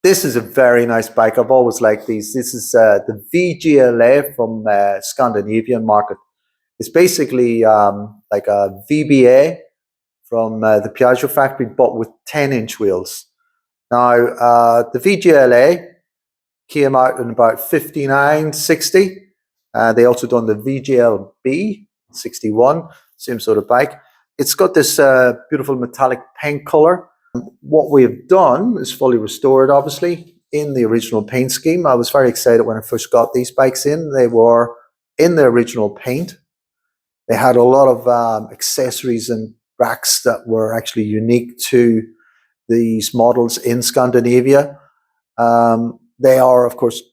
This is a very nice bike. I've always liked these. This is the VGLA from Scandinavian market. It's basically like a VBA from the Piaggio factory, but with 10-inch wheels. Now, the VGLA came out in about 59, 60. They also done the VGLB 61, same sort of bike. It's got this beautiful metallic paint color. What we've done is fully restored, obviously, in the original paint scheme. I was very excited when I first got these bikes in. They were in the original paint. They had a lot of accessories and racks that were actually unique to these models in Scandinavia. They are, of course,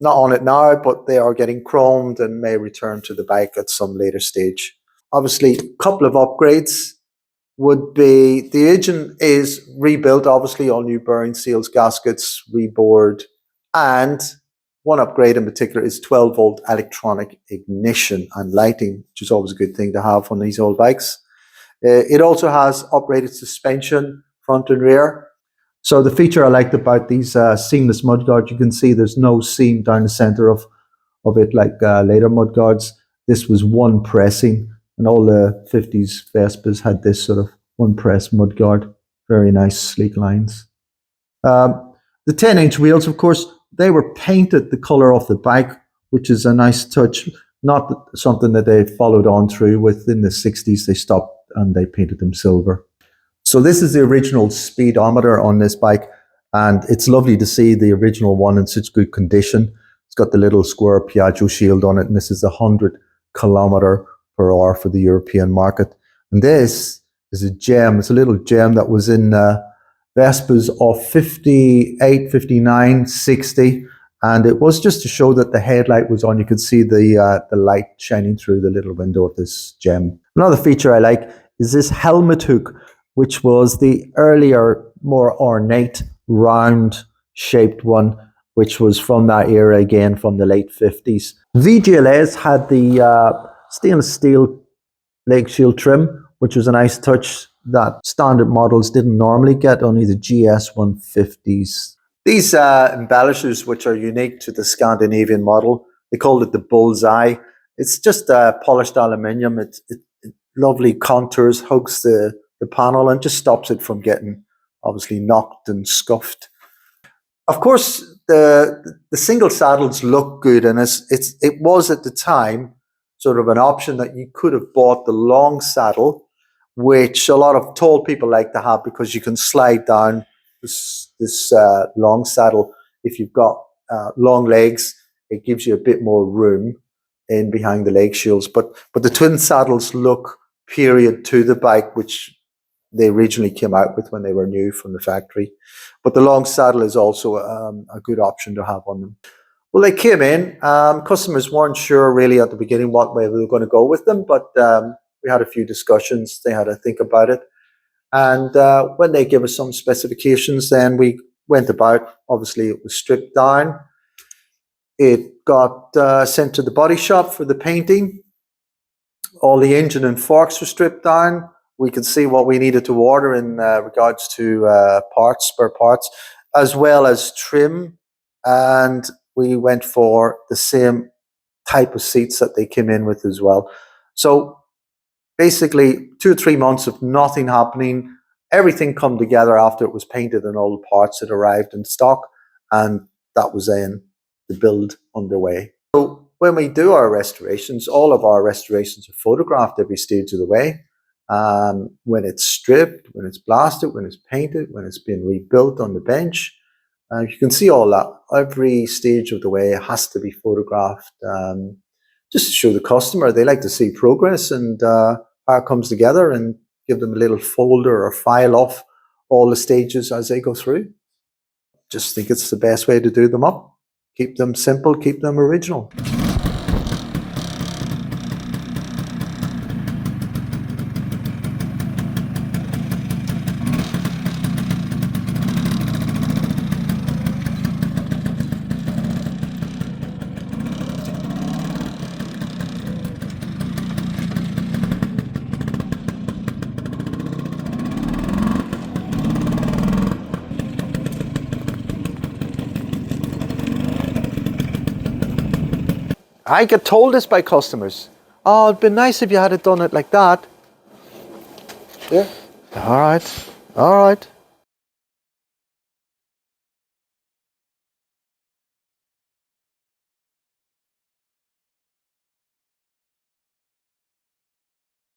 not on it now, but they are getting chromed and may return to the bike at some later stage. Obviously, a couple of upgrades would be the engine is rebuilt, obviously, all new bearing seals, gaskets, reboard, and one upgrade in particular is 12-volt electronic ignition and lighting, which is always a good thing to have on these old bikes. It also has uprated suspension, front and rear. So the feature I liked about these seamless mudguards, you can see there's no seam down the center of it like later mudguards. This was one pressing, and all the 50s Vespas had this sort of one press mudguard. Very nice, sleek lines. The 10-inch wheels, of course, they were painted the color of the bike, which is a nice touch. Not something that they followed on through with. In the 60s, they stopped and they painted them silver. So this is the original speedometer on this bike, and it's lovely to see the original one in such good condition. It's got the little square Piaggio shield on it, and this is 100 kilometer per hour for the European market. And this is a gem. It's a little gem that was in Vespas of 58, 59, 60. And it was just to show that the headlight was on. You could see the light shining through the little window of this gem. Another feature I like is this helmet hook, which was the earlier, more ornate, round-shaped one, which was from that era again, from the late 50s. VGLAs had the stainless steel leg shield trim, which was a nice touch that standard models didn't normally get, only the GS 150s. These embellishers, which are unique to the Scandinavian model, they called it the bullseye. It's just polished aluminium. It lovely contours, hugs the panel and just stops it from getting obviously knocked and scuffed. Of course, the single saddles look good, and it was at the time sort of an option that you could have bought the long saddle, which a lot of tall people like to have because you can slide down this long saddle. If you've got long legs, it gives you a bit more room in behind the leg shields. But the twin saddles look period to the bike, which they originally came out with when they were new from the factory. But the long saddle is also a good option to have on them. Well, they came in. Customers weren't sure really at the beginning what way we were going to go with them, but we had a few discussions. They had to think about it. And when they gave us some specifications, then we went about. Obviously, it was stripped down. It got sent to the body shop for the painting. All the engine and forks were stripped down. We could see what we needed to order in regards to parts, spare parts, as well as trim. And we went for the same type of seats that they came in with as well. So basically 2 or 3 months of nothing happening. Everything come together after it was painted and all the parts had arrived in stock. And that was then the build underway. So when we do our restorations, all of our restorations are photographed every stage of the way. When it's stripped, when it's blasted, when it's painted, when it's been rebuilt on the bench. You can see all that. Every stage of the way has to be photographed just to show the customer. They like to see progress and how it comes together, and give them a little folder or file off all the stages as they go through. Just think it's the best way to do them up. Keep them simple, keep them original. I get told this by customers. Oh, it'd be nice if you had it done it like that. Yeah. All right.